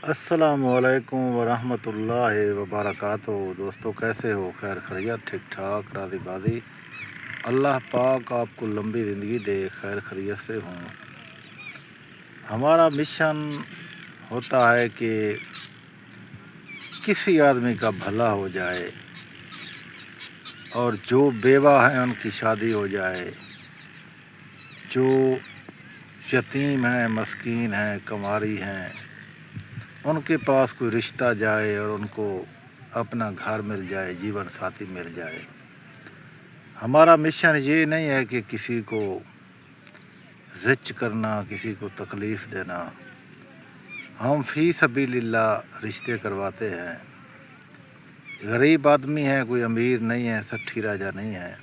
السلام علیکم ورحمۃ اللہ وبرکاتہ۔ دوستو کیسے ہو؟ خیر خیریت، ٹھیک ٹھاک، راضی بازی؟ اللہ پاک آپ کو لمبی زندگی دے، خیر خیریت سے ہوں۔ ہمارا مشن ہوتا ہے کہ کسی آدمی کا بھلا ہو جائے اور جو بیوہ ہیں ان کی شادی ہو جائے، جو یتیم ہیں، مسکین ہیں، کنواری ہیں، ان کے پاس کوئی رشتہ جائے اور ان کو اپنا گھر مل جائے، جیون ساتھی مل جائے۔ ہمارا مشن یہ نہیں ہے کہ کسی کو زچ کرنا، کسی کو تکلیف دینا۔ ہم فی سبیل اللہ رشتے کرواتے ہیں۔ غریب آدمی ہے، کوئی امیر نہیں ہے، سٹھی راجہ نہیں ہے۔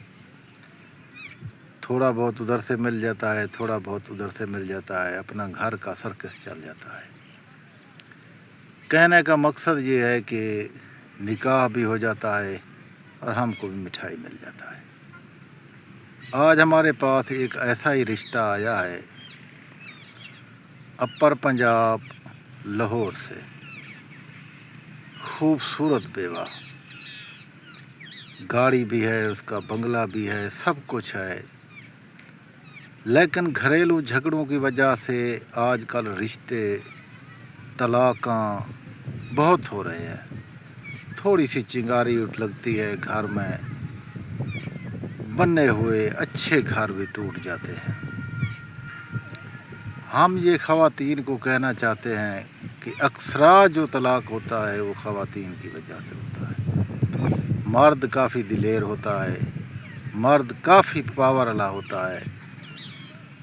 تھوڑا بہت ادھر سے مل جاتا ہے، تھوڑا بہت ادھر سے مل جاتا ہے، اپنا گھر کا سرکس چل جاتا ہے۔ کہنے کا مقصد یہ ہے کہ نکاح بھی ہو جاتا ہے اور ہم کو بھی مٹھائی مل جاتا ہے۔ آج ہمارے پاس ایک ایسا ہی رشتہ آیا ہے اپر پنجاب لاہور سے، خوبصورت بیوہ، گاڑی بھی ہے، اس کا بنگلہ بھی ہے، سب کچھ ہے، لیکن گھریلو جھگڑوں کی وجہ سے آج کل رشتے، طلاقاں بہت ہو رہے ہیں۔ تھوڑی سی چنگاری لگتی ہے گھر میں، بنے ہوئے اچھے گھر بھی ٹوٹ جاتے ہیں۔ ہم یہ خواتین کو کہنا چاہتے ہیں کہ اکثر جو طلاق ہوتا ہے وہ خواتین کی وجہ سے ہوتا ہے۔ مرد کافی دلیر ہوتا ہے، مرد کافی پاور والا ہوتا ہے،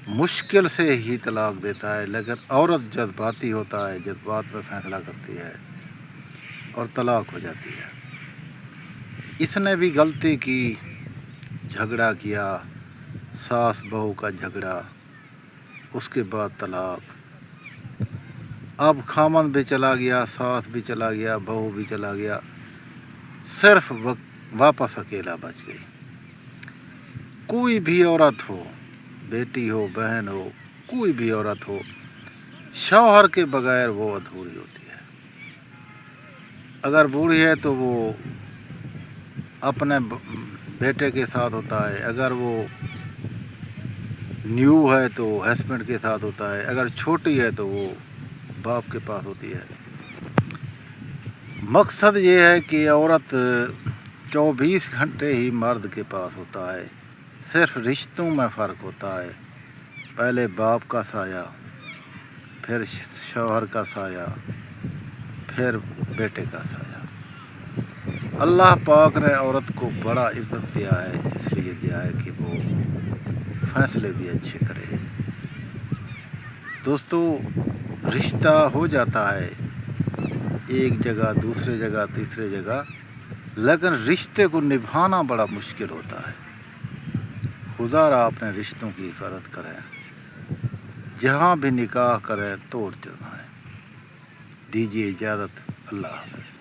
مشکل سے ہی طلاق دیتا ہے، لیکن عورت جذباتی ہوتا ہے، جذبات میں فیصلہ کرتی ہے اور طلاق ہو جاتی ہے۔ اس نے بھی غلطی کی، جھگڑا کیا، ساس بہو کا جھگڑا، اس کے بعد طلاق۔ اب خامند بھی چلا گیا، ساس بھی چلا گیا، بہو بھی چلا گیا، صرف واپس اکیلا بچ گئی۔ کوئی بھی عورت ہو، بیٹی ہو، بہن ہو، کوئی بھی عورت ہو، شوہر کے بغیر وہ ادھوری ہوتی ہے۔ اگر بوڑھی ہے تو وہ اپنے بیٹے کے ساتھ ہوتا ہے، اگر وہ نیو ہے تو ہسبینڈ کے ساتھ ہوتا ہے، اگر چھوٹی ہے تو وہ باپ کے پاس ہوتی ہے۔ مقصد یہ ہے کہ عورت 24 گھنٹے ہی مرد کے پاس ہوتا ہے، صرف رشتوں میں فرق ہوتا ہے۔ پہلے باپ کا سایہ، پھر شوہر کا سایہ، پھر بیٹے کا سایہ۔ اللہ پاک نے عورت کو بڑا عزت دیا ہے، اس لیے دیا ہے کہ وہ فیصلے بھی اچھے کرے۔ دوستو، رشتہ ہو جاتا ہے ایک جگہ، دوسرے جگہ، تیسرے جگہ، لیکن رشتے کو نبھانا بڑا مشکل ہوتا ہے۔ خدا را اپنے رشتوں کی حفاظت کرے، جہاں بھی نکاح کرے توڑ جمائے۔ دیجیے اجازت، اللہ حافظ۔